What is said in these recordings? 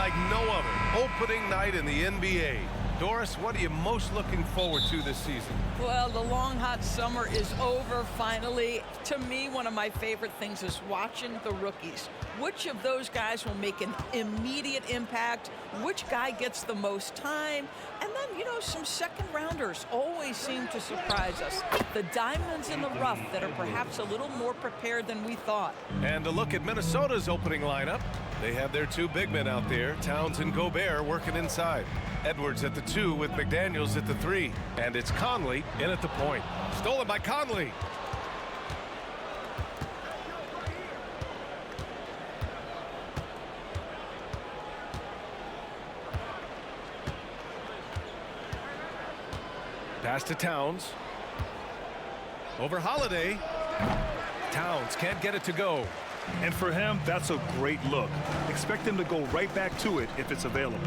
like no other. Opening night in the NBA. Doris, what are you most looking forward to this season? Well, the long, hot summer is over finally. To me, one of my favorite things is watching the rookies. Which of those guys will make an immediate impact? Which guy gets the most time? And then, you know, some second-rounders always seem to surprise us. The diamonds in the rough that are perhaps a little more prepared than we thought. And a look at Minnesota's opening lineup. They have their two big men out there, Towns and Gobert, working inside. Edwards at the 2 with McDaniels at the 3. And it's Conley in at the point. Stolen by Conley. Pass to Towns. Over Holiday. Towns can't get it to go. And for him, that's a great look. Expect him to go right back to it if it's available.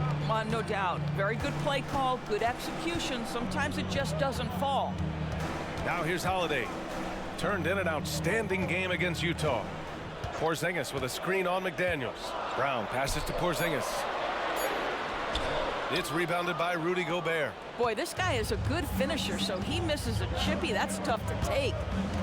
No doubt. Very good play call, good execution. Sometimes it just doesn't fall. Now here's Holiday. Turned in an outstanding game against Utah. Porzingis with a screen on McDaniels. Brown passes to Porzingis. It's rebounded by Rudy Gobert. Boy, this guy is a good finisher, so he misses a chippy. That's tough to take.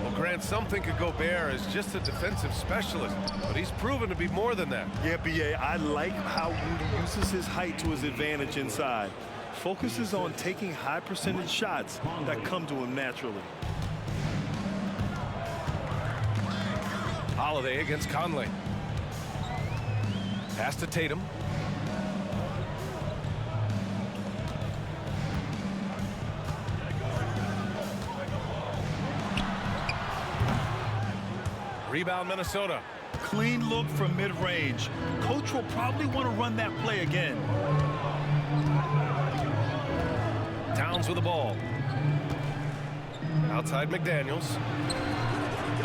Well, Grant, some think of Gobert as just a defensive specialist, but he's proven to be more than that. Yeah, B.A., I like how Rudy uses his height to his advantage inside. Focuses on taking high percentage shots that come to him naturally. Holiday against Conley. Pass to Tatum. Rebound Minnesota. Clean look from mid-range. Coach will probably want to run that play again. Towns with the ball. Outside McDaniels.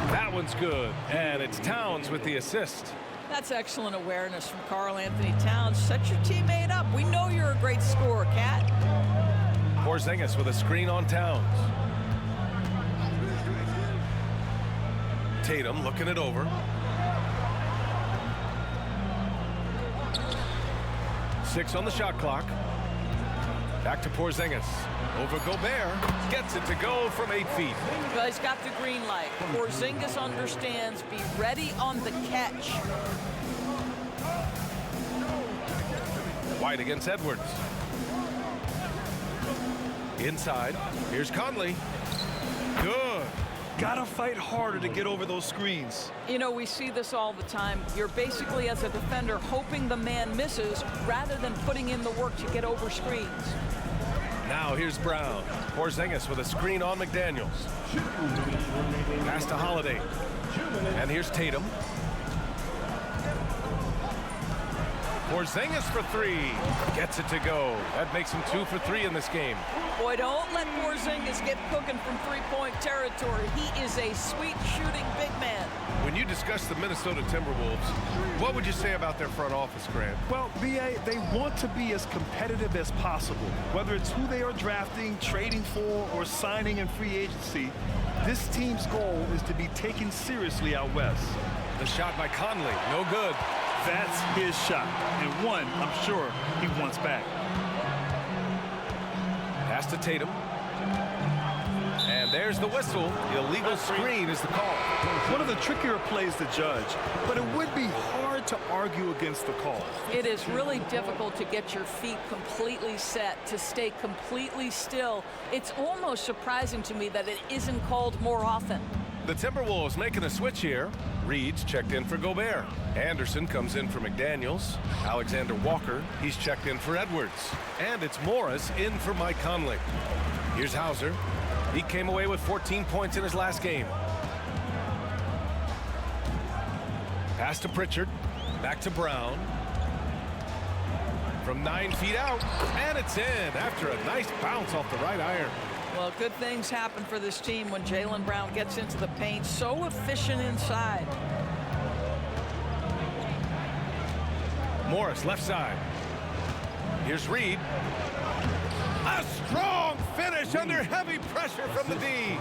That one's good. And it's Towns with the assist. That's excellent awareness from Karl Anthony Towns. Set your teammate up. We know you're a great scorer, Cat. Porzingis with a screen on Towns. Tatum looking it over. Six on the shot clock. Back to Porzingis. Over Gobert. Gets it to go from 8 feet. Well, he's got the green light. Porzingis understands. Be ready on the catch. White against Edwards. Inside. Here's Conley. Good. Gotta fight harder to get over those screens. You know, we see this all the time. You're basically, as a defender, hoping the man misses rather than putting in the work to get over screens. Now here's Brown. Porzingis with a screen on McDaniels. Pass to Holiday. And here's Tatum. Porzingis for 3. Gets it to go. That makes him 2 for 3 in this game. Boy, don't let Porzingis get cooking from three-point territory. He is a sweet shooting big man. When you discuss the Minnesota Timberwolves, what would you say about their front office, Grant? Well, B.A., they want to be as competitive as possible. Whether it's who they are drafting, trading for, or signing in free agency, this team's goal is to be taken seriously out west. The shot by Conley, no good. That's his shot, and one I'm sure he wants back. Pass to Tatum. And there's the whistle. The illegal screen is the call. One of the trickier plays to judge, but it would be hard to argue against the call. It is really difficult to get your feet completely set, to stay completely still. It's almost surprising to me that it isn't called more often. The Timberwolves making a switch here. Reed's checked in for Gobert. Anderson comes in for McDaniels. Alexander Walker, he's checked in for Edwards. And it's Morris in for Mike Conley. Here's Hauser. He came away with 14 points in his last game. Pass to Pritchard. Back to Brown. From 9 feet out. And it's in after a nice bounce off the right iron. Well, good things happen for this team when Jaylen Brown gets into the paint. So efficient inside. Morris, left side. Here's Reed. A strong finish under heavy pressure from the D.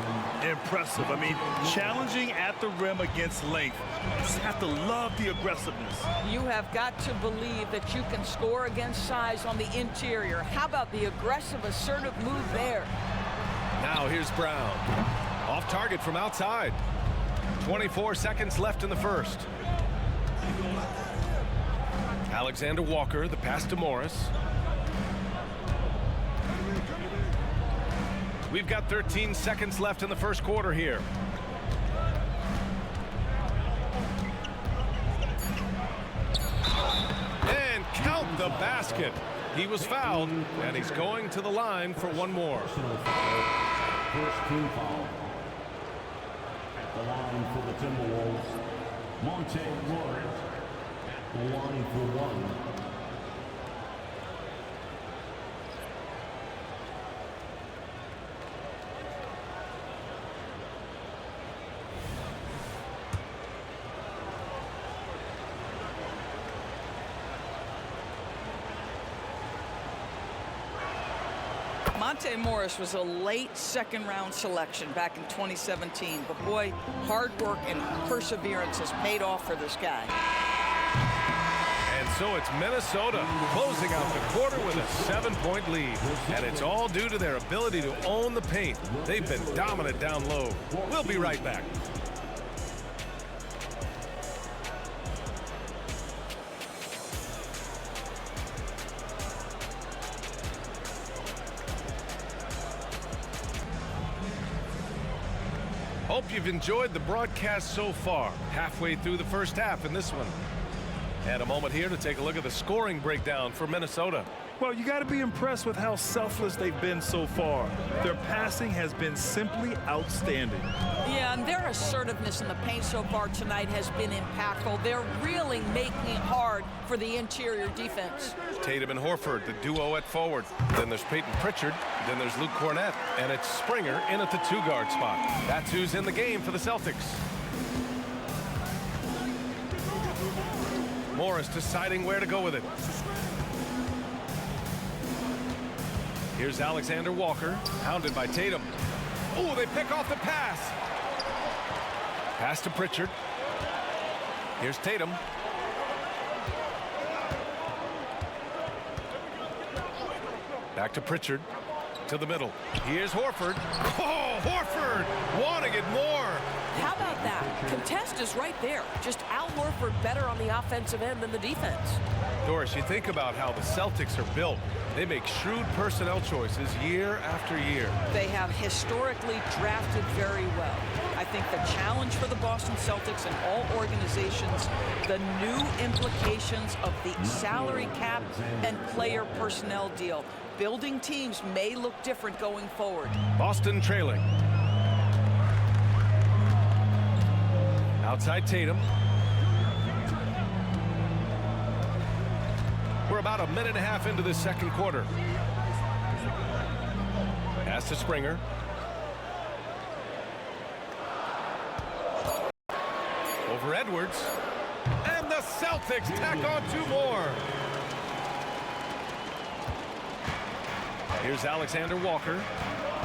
Impressive. I mean, challenging at the rim against length. You just have to love the aggressiveness. You have got to believe that you can score against size on the interior. How about the aggressive, assertive move there? Now here's Brown. Off target from outside. 24 seconds left in the first. Alexander Walker, the pass to Morris. We've got 13 seconds left in the first quarter here. And count the basket. He was fouled, and he's going to the line for one more. First team foul. At the line for the Timberwolves, Monte Morris. At the line for one. Monte Morris was a late second-round selection back in 2017, but boy, hard work and perseverance has paid off for this guy. And so it's Minnesota closing out the quarter with a 7-point lead, and it's all due to their ability to own the paint. They've been dominant down low. We'll be right back. Hope you've enjoyed the broadcast so far. Halfway through the first half in this one. And a moment here to take a look at the scoring breakdown for Minnesota. Well, you got to be impressed with how selfless they've been so far. Their passing has been simply outstanding. Yeah, and their assertiveness in the paint so far tonight has been impactful. They're really making it hard for the interior defense. Tatum and Horford, the duo at forward. Then there's Peyton Pritchard. Then there's Luke Cornett. And it's Springer in at the two-guard spot. That's who's in the game for the Celtics. Morris deciding where to go with it. Here's Alexander Walker, hounded by Tatum. Oh, they pick off the pass. Pass to Pritchard. Here's Tatum. Back to Pritchard. To the middle. Here's Horford. Oh, Horford wanting it more. How about that? Contest is right there. Just Al Horford better on the offensive end than the defense. Doris, you think about how the Celtics are built. They make shrewd personnel choices year after year. They have historically drafted very well. I think the challenge for the Boston Celtics and all organizations, the new implications of the salary cap and player personnel deal. Building teams may look different going forward. Boston trailing. Outside Tatum. We're about a minute and a half into this second quarter. Pass to Springer. Over Edwards. And the Celtics tack on two more. Here's Alexander Walker.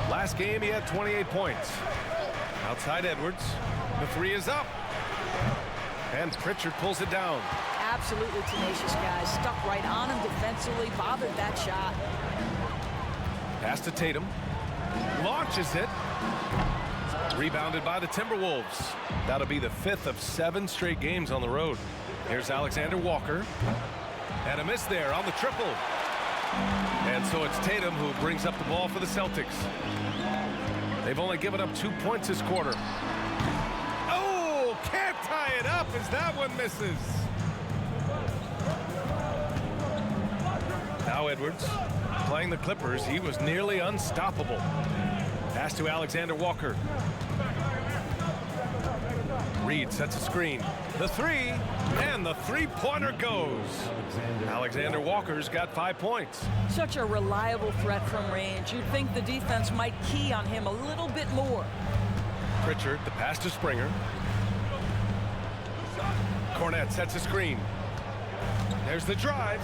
Last game he had 28 points. Outside Edwards. The three is up. And Pritchard pulls it down. Absolutely tenacious guy. Stuck right on him defensively. Bothered that shot. Pass to Tatum. Launches it. Rebounded by the Timberwolves. That'll be the 5th of 7 straight games on the road. Here's Alexander Walker. And a miss there on the triple. And so it's Tatum who brings up the ball for the Celtics. They've only given up 2 points this quarter. Oh, can't tie it up as that one misses. Now Edwards playing the Clippers. He was nearly unstoppable. Pass to Alexander Walker. Reed sets a screen. The three, and the three-pointer goes. Alexander Walker's got 5 points. Such a reliable threat from range. You'd think the defense might key on him a little bit more. Pritchard, the pass to Springer. Cornett sets a screen. There's the drive.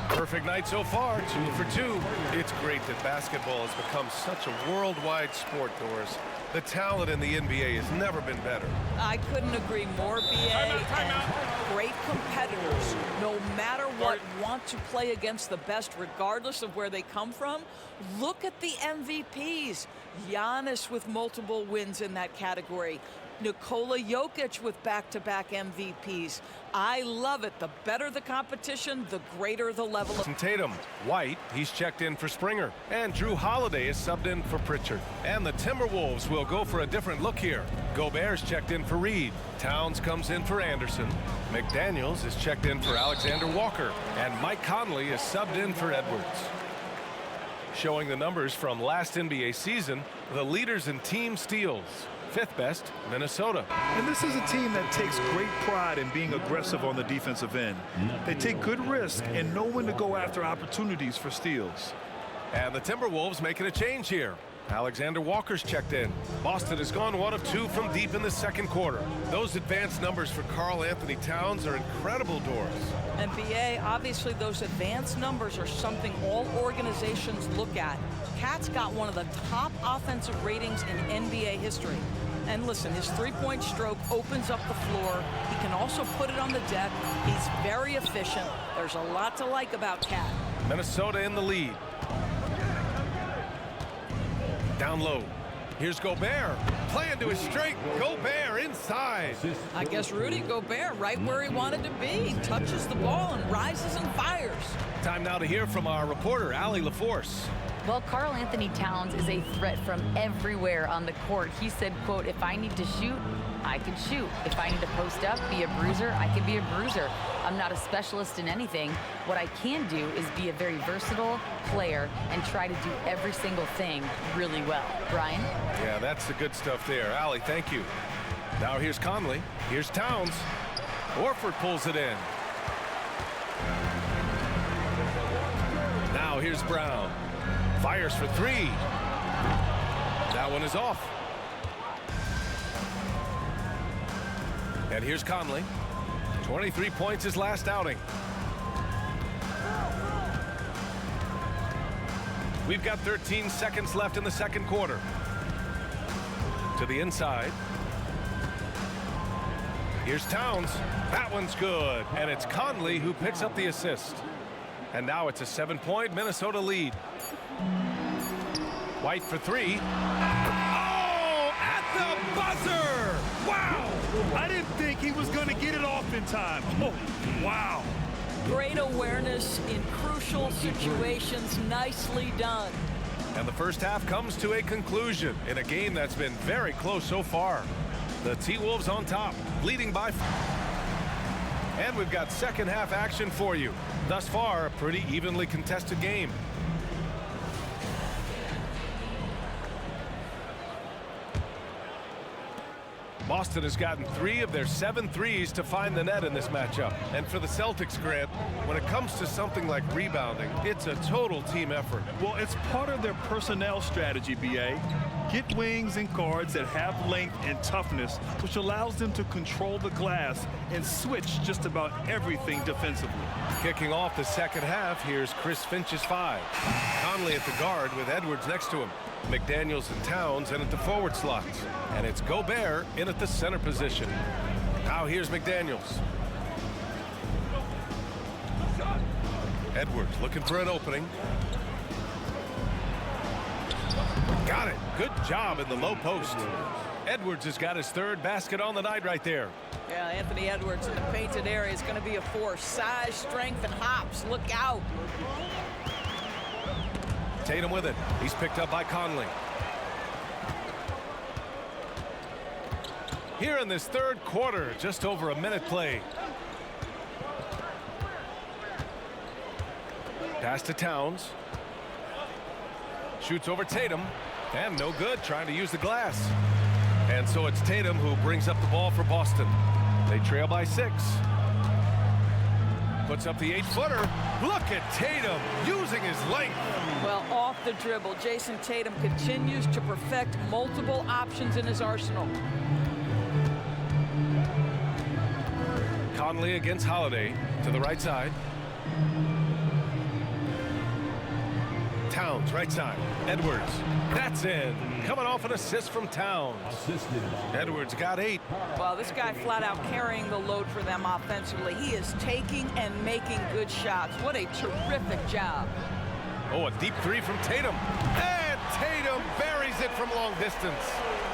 Perfect night so far, 2 for 2. It's great that basketball has become such a worldwide sport, Doris. The talent in the NBA has never been better. I couldn't agree more, BA. And great competitors, no matter what, want to play against the best regardless of where they come from. Look at the MVPs. Giannis with multiple wins in that category. Nikola Jokic with back-to-back MVPs. I love it. The better the competition, the greater the level of... Tatum. White, he's checked in for Springer. And Drew Holiday is subbed in for Pritchard. And the Timberwolves will go for a different look here. Gobert's checked in for Reed. Towns comes in for Anderson. McDaniels is checked in for Alexander Walker. And Mike Conley is subbed in for Edwards. Showing the numbers from last NBA season, the leaders in team steals. 5th best, Minnesota. And this is a team that takes great pride in being aggressive on the defensive end. They take good risk and know when to go after opportunities for steals. And the Timberwolves making a change here. Alexander Walker's checked in. Boston has gone 1 of 2 from deep in the second quarter. Those advanced numbers for Karl Anthony Towns are incredible, Doris. And BA, obviously those advanced numbers are something all organizations look at. Cat's got one of the top offensive ratings in NBA history. And listen, his three-point stroke opens up the floor. He can also put it on the deck. He's very efficient. There's a lot to like about Cat. Minnesota in the lead. Down low. Here's Gobert. Playing to his strength. Gobert inside. I guess Rudy Gobert right where he wanted to be. He touches the ball and rises and fires. Time now to hear from our reporter, Allie LaForce. Well, Karl Anthony Towns is a threat from everywhere on the court. He said, quote, if I need to shoot, I can shoot. If I need to post up, be a bruiser, I can be a bruiser. I'm not a specialist in anything. What I can do is be a very versatile player and try to do every single thing really well. Brian? Yeah, that's the good stuff there. Allie, thank you. Now here's Conley. Here's Towns. Horford pulls it in. Now here's Brown. Fires for 3. That one is off. And here's Conley. 23 points his last outing. We've got 13 seconds left in the second quarter. To the inside. Here's Towns. That one's good. And it's Conley who picks up the assist. And now it's a 7-point Minnesota lead. White for 3. Oh, at the buzzer! Wow! I didn't think he was going to get it off in time. Oh, wow. Great awareness in crucial situations. Nicely done. And the first half comes to a conclusion in a game that's been very close so far. The T-Wolves on top, leading by 5. And we've got second half action for you. Thus far, a pretty evenly contested game. Boston has gotten 3 of their 7 threes to find the net in this matchup. And for the Celtics, Grant, when it comes to something like rebounding, it's a total team effort. Well, it's part of their personnel strategy, BA. Get wings and guards that have length and toughness, which allows them to control the glass and switch just about everything defensively. Kicking off the second half, here's Chris Finch's 5. Conley at the guard with Edwards next to him. McDaniels and Towns in at the forward slots. And it's Gobert in at the center position. Now here's McDaniels. Edwards looking for an opening. Got it. Good job in the low post. Edwards has got his 3rd basket on the night right there. Yeah, Anthony Edwards in the painted area is going to be a force. Size, strength, and hops. Look out. Tatum with it. He's picked up by Conley. Here in this third quarter, just over a minute played. Pass to Towns. Shoots over Tatum. And no good, trying to use the glass. And so it's Tatum who brings up the ball for Boston. They trail by 6. Puts up the 8-footer. Look at Tatum using his length. Well, off the dribble, Jason Tatum continues to perfect multiple options in his arsenal. Conley against Holiday to the right side. Towns, right side. Edwards. That's in. Coming off an assist from Towns. Edwards got 8. Well, this guy flat out carrying the load for them offensively. He is taking and making good shots. What a terrific job. Oh, a deep 3 from Tatum. And Tatum buries it from long distance.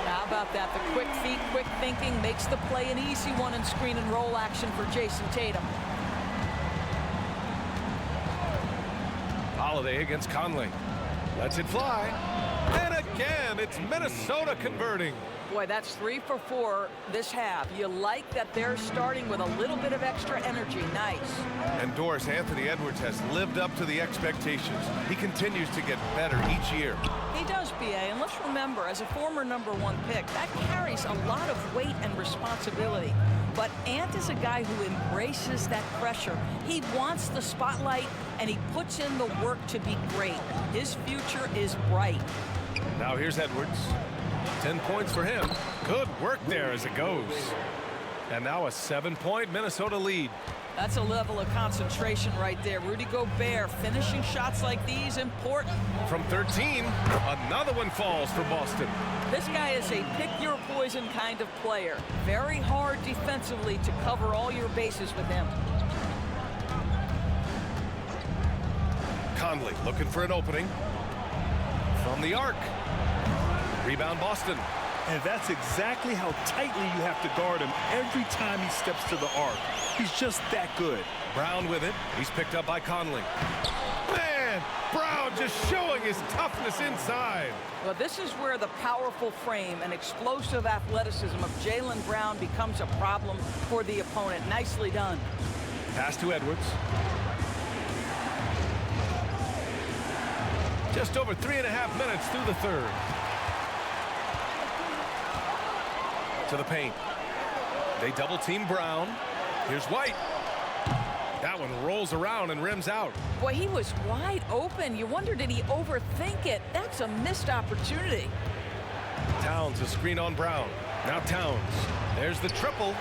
How about that? The quick feet, quick thinking makes the play an easy one in screen and roll action for Jason Tatum. Holiday against Conley. Lets it fly. And again, it's Minnesota converting. Boy, that's 3 for 4 this half. You like that they're starting with a little bit of extra energy. Nice. And Doris, Anthony Edwards has lived up to the expectations. He continues to get better each year. He does, BA, and let's remember, as a former #1 pick, that carries a lot of weight and responsibility. But Ant is a guy who embraces that pressure. He wants the spotlight, and he puts in the work to be great. His future is bright. Now here's Edwards. 10 points for him. Good work there as it goes. And now a 7-point Minnesota lead. That's a level of concentration right there. Rudy Gobert finishing shots like these, important. From 13, another one falls for Boston. This guy is a pick-your-poison kind of player. Very hard defensively to cover all your bases with him. Conley looking for an opening. From the arc. Rebound Boston. And that's exactly how tightly you have to guard him every time he steps to the arc. He's just that good. Brown with it. He's picked up by Conley. Man, Brown just showing his toughness inside. Well, this is where the powerful frame and explosive athleticism of Jaylen Brown becomes a problem for the opponent. Nicely done. Pass to Edwards. Just over 3.5 minutes through the third. To the paint. They double team Brown. Here's White. That one rolls around and rims out. Boy, he was wide open. You wonder, did he overthink it? That's a missed opportunity. Towns a screen on Brown. Now Towns. There's the triple.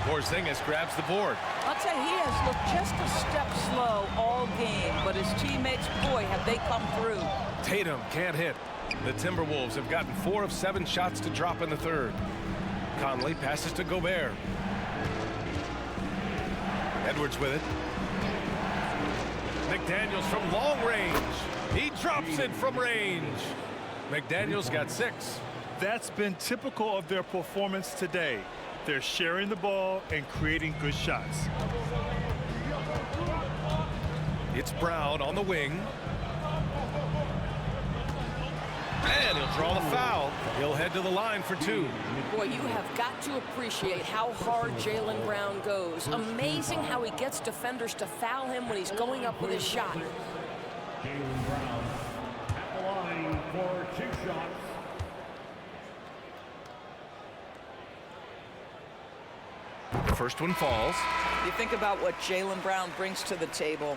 Porzingis grabs the board. I'll tell you, he has looked just a step slow all game, but his teammates, boy, have they come through. Tatum can't hit. The Timberwolves have gotten 4 of 7 shots to drop in the third. Conley passes to Gobert. Edwards with it. McDaniels from long range. He drops it from range. McDaniels got 6. That's been typical of their performance today. They're sharing the ball and creating good shots. It's Brown on the wing. And he'll draw the foul. He'll head to the line for 2. Boy, you have got to appreciate how hard Jaylen Brown goes. Amazing how he gets defenders to foul him when he's going up with his shot. Jaylen Brown at the line for 2 shots. First one falls. You think about what Jaylen Brown brings to the table.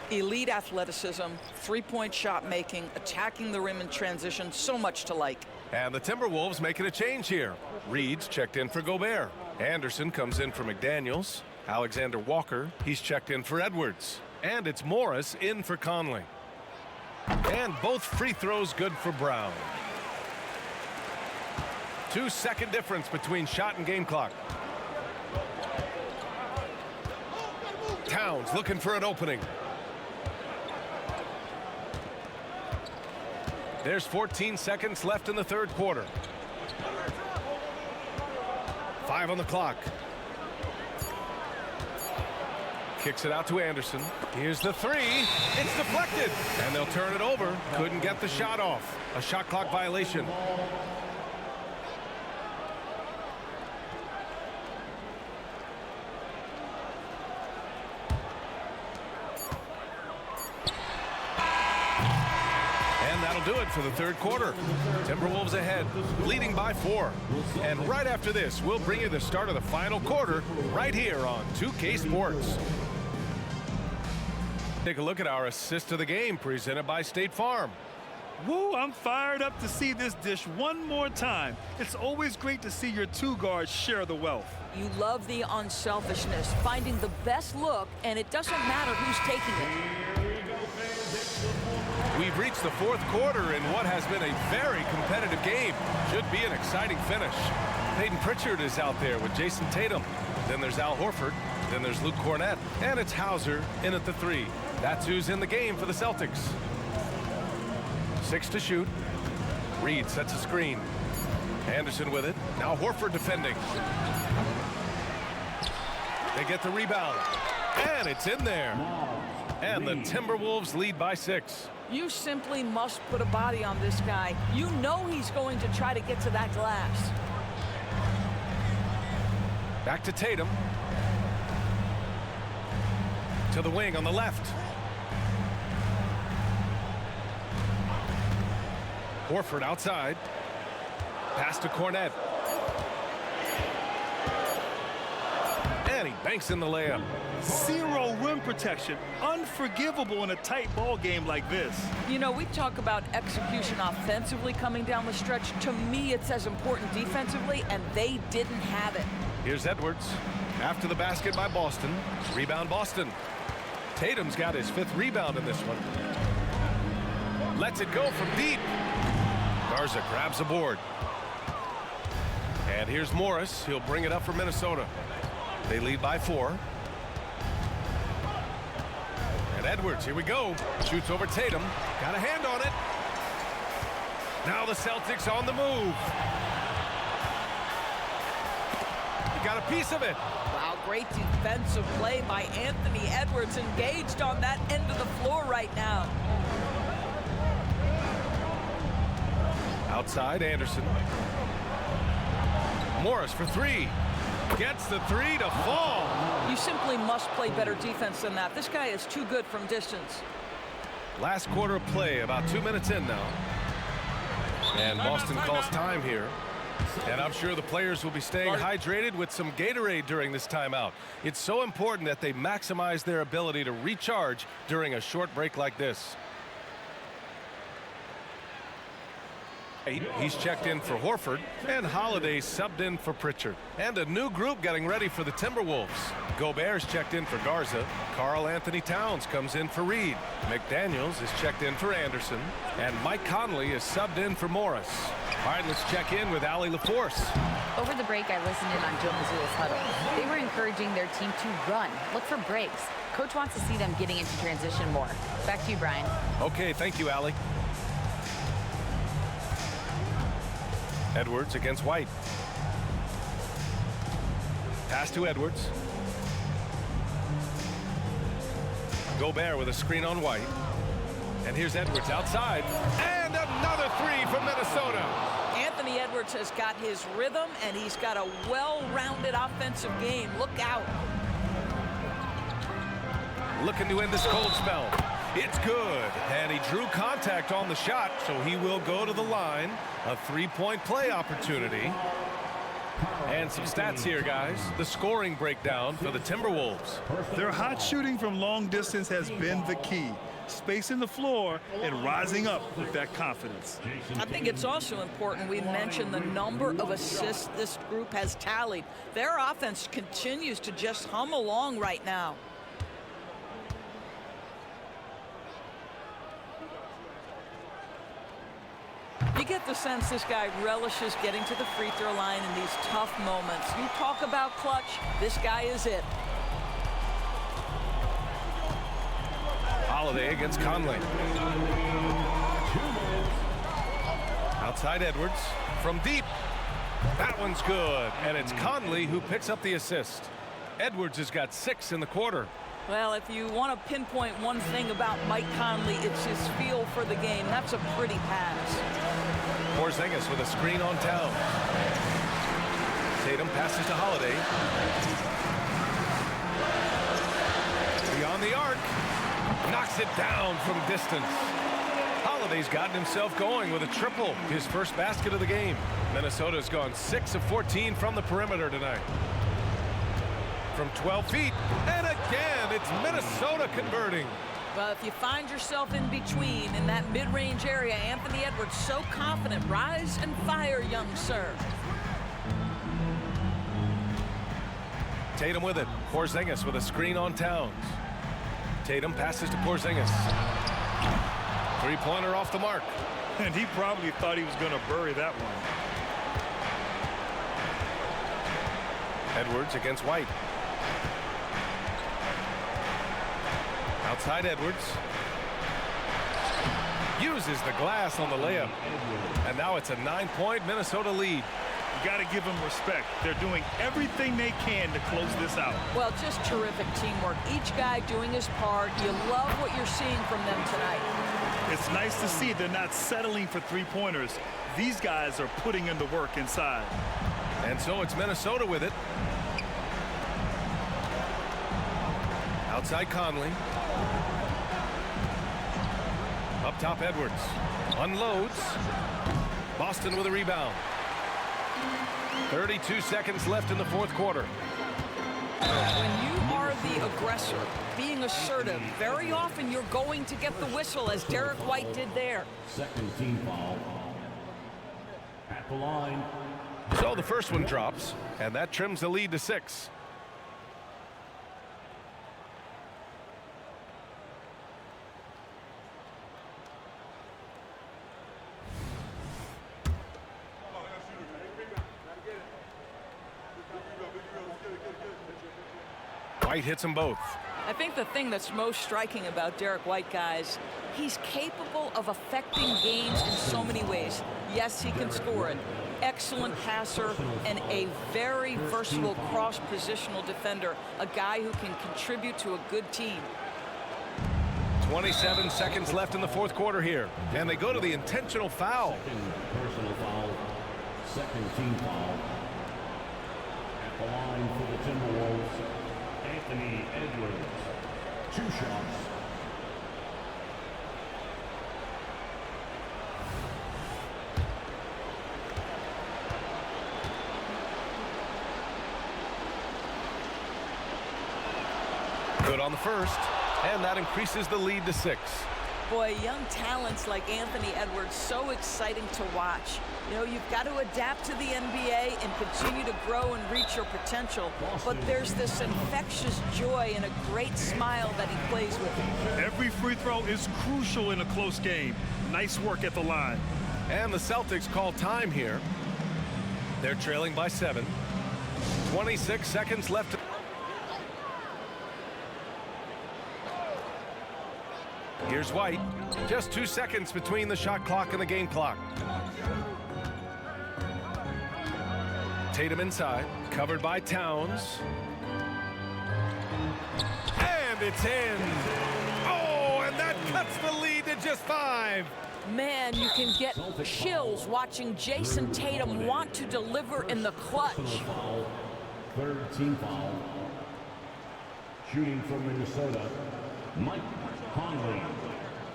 Elite athleticism, 3-point shot making, attacking the rim in transition, so much to like. And the Timberwolves making a change here. Reed's checked in for Gobert. Anderson comes in for McDaniels. Alexander Walker, he's checked in for Edwards. And it's Morris in for Conley. And both free throws good for Brown. 2-second difference between shot and game clock. Towns looking for an opening. There's 14 seconds left in the third quarter. 5 on the clock. Kicks it out to Anderson. Here's the 3. It's deflected. And they'll turn it over. Couldn't get the shot off. A shot clock violation. Do it for the third quarter. Timberwolves ahead, leading by 4. And right after this, we'll bring you the start of the final quarter right here on 2K Sports. Take a look at our assist of the game presented by State Farm. Woo, I'm fired up to see this dish one more time. It's always great to see your 2 guards share the wealth. You love the unselfishness, finding the best look, and it doesn't matter who's taking it. We've We've reached the fourth quarter in what has been a very competitive game. Should be an exciting finish. Peyton Pritchard is out there with Jason Tatum. Then there's Al Horford. Then there's Luke Cornett. And it's Hauser in at the 3. That's who's in the game for the Celtics. 6 to shoot. Reed sets a screen. Anderson with it. Now Horford defending. They get the rebound. And it's in there. And the Timberwolves lead by 6. You simply must put a body on this guy. You know he's going to try to get to that glass. Back to Tatum. To the wing on the left. Horford outside. Pass to Cornett. And he banks in the layup. Zero rim protection. Unforgivable in a tight ball game like this. You know, we talk about execution offensively coming down the stretch. To me, it's as important defensively, and they didn't have it. Here's Edwards. After the basket by Boston. Rebound Boston. Tatum's got his 5th rebound in this one. Lets it go from deep. Garza grabs the board. And here's Morris. He'll bring it up for Minnesota. They lead by 4. And Edwards, here we go. Shoots over Tatum. Got a hand on it. Now the Celtics on the move. He got a piece of it. Wow, great defensive play by Anthony Edwards, engaged on that end of the floor right now. Outside, Anderson. Morris for 3. Gets the 3 to fall. You simply must play better defense than that. This guy is too good from distance. Last quarter of play, about 2 minutes in now. And Boston calls time here. And I'm sure the players will be staying hydrated with some Gatorade during this timeout. It's so important that they maximize their ability to recharge during a short break like this. He's checked in for Horford, and Holiday subbed in for Pritchard. And a new group getting ready for the Timberwolves. Gobert's checked in for Garza. Karl Anthony Towns comes in for Reed. McDaniels is checked in for Anderson. And Mike Conley is subbed in for Morris. All right, let's check in with Allie LaForce. Over the break, I listened in on Joe Mazzulla's huddle. They were encouraging their team to run, look for breaks. Coach wants to see them getting into transition more. Back to you, Brian. Okay, thank you, Allie. Edwards against White. Pass to Edwards. Gobert with a screen on White. And here's Edwards outside. And another 3 from Minnesota. Anthony Edwards has got his rhythm, and he's got a well-rounded offensive game. Look out. Looking to end this cold spell. It's good. And he drew contact on the shot, so he will go to the line. A 3-point play opportunity. And some stats here, guys. The scoring breakdown for the Timberwolves. Their hot shooting from long distance has been the key. Spacing the floor and rising up with that confidence. I think it's also important we mention the number of assists this group has tallied. Their offense continues to just hum along right now. You get the sense this guy relishes getting to the free throw line in these tough moments. You talk about clutch, this guy is it. Holiday against Conley. Outside Edwards from deep. That one's good. And it's Conley who picks up the assist. Edwards has got 6 in the quarter. Well, if you want to pinpoint one thing about Mike Conley, it's his feel for the game. That's a pretty pass. Porzingis with a screen on Towns. Tatum passes to Holiday. Beyond the arc. Knocks it down from distance. Holiday's gotten himself going with a triple. His first basket of the game. Minnesota's gone 6 of 14 from the perimeter tonight. From 12 feet. And again, it's Minnesota converting. But if you find yourself in between in that mid-range area, Anthony Edwards so confident. Rise and fire, young sir. Tatum with it. Porzingis with a screen on Towns. Tatum passes to Porzingis. Three-pointer off the mark. And he probably thought he was going to bury that one. Edwards against White. Outside Edwards. Uses the glass on the layup. And now it's a 9-point Minnesota lead. You got to give them respect. They're doing everything they can to close this out. Well, just terrific teamwork. Each guy doing his part. You love what you're seeing from them tonight. It's nice to see they're not settling for three-pointers. These guys are putting in the work inside. And so it's Minnesota with it. Outside Conley. Up top Edwards. Unloads. Boston with a rebound. 32 seconds left in the fourth quarter. When you are the aggressor, being assertive, very often you're going to get the whistle, as Derek White did there. Second team foul. At the line. So the first one drops, and that trims the lead to 6. White hits them both. I think the thing that's most striking about Derek White, guys, he's capable of affecting games in so many ways. Yes, he can score an excellent passer and a very versatile cross-positional defender, a guy who can contribute to a good team. 27 seconds left in the fourth quarter here, and they go to the intentional foul. Second personal foul. Second team foul. At the line for the Timberwolves, Anthony Edwards. 2 shots. Good on the first, and that increases the lead to 6. Boy, young talents like Anthony Edwards, so exciting to watch. You know, you've got to adapt to the NBA and continue to grow and reach your potential. But there's this infectious joy and a great smile that he plays with. Every free throw is crucial in a close game. Nice work at the line. And the Celtics call time here. They're trailing by 7. 26 seconds left. Here's White. Just 2 seconds between the shot clock and the game clock. Tatum inside, covered by Towns. And it's in. Oh, and that cuts the lead to just 5. Man, you can get chills watching Jason Tatum want to deliver in the clutch. Foul. Third team foul. Shooting from Minnesota, Mike Conley.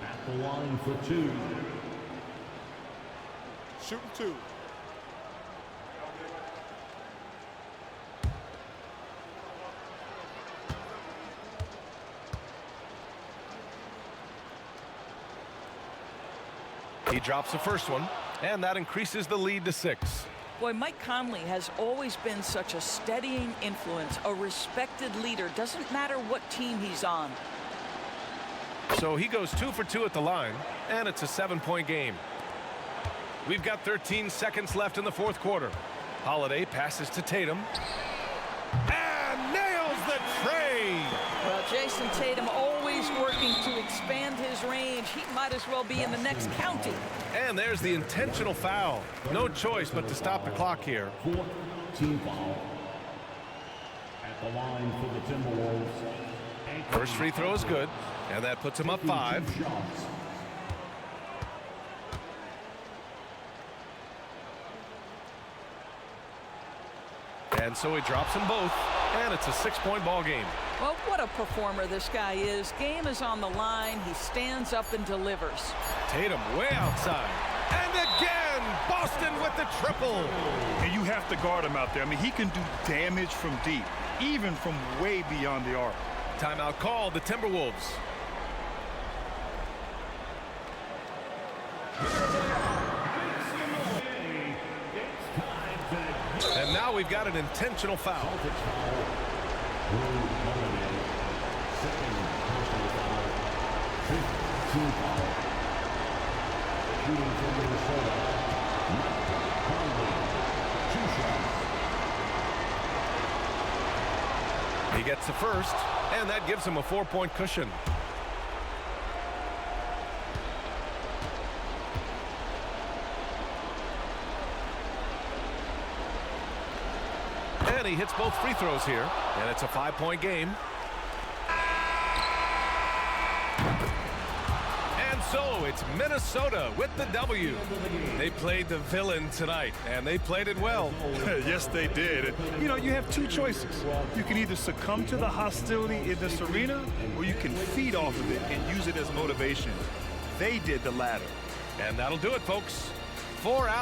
At the line for 2. Shooting 2. He drops the first one, and that increases the lead to 6. Boy, Mike Conley has always been such a steadying influence, a respected leader. Doesn't matter what team he's on. So he goes 2 for 2 at the line, and it's a 7-point game. We've got 13 seconds left in the fourth quarter. Holiday passes to Tatum. And nails the tray! Well, Jason Tatum always working to expand his range. He might as well be in the next county. And there's the intentional foul. No choice but to stop the clock here. Fourth team foul. At the line for the Timberwolves. First free throw is good, and that puts him up 5. 2 shots. And so he drops them both, and it's a 6-point ball game. Well, what a performer this guy is. Game is on the line. He stands up and delivers. Tatum way outside. And again, Boston with the triple. And you have to guard him out there. I mean, he can do damage from deep, even from way beyond the arc. Timeout called, the Timberwolves. And now we've got an intentional foul. shooting from Minnesota, Mike Conley. 2 shots. He gets the first, and that gives him a 4-point cushion. And he hits both free throws here, and it's a 5-point game. And so it's Minnesota with the W. They played the villain tonight, and they played it well. Yes, they did. You know, you have two choices. You can either succumb to the hostility in this arena, or you can feed off of it and use it as motivation. They did the latter. And that'll do it, folks. For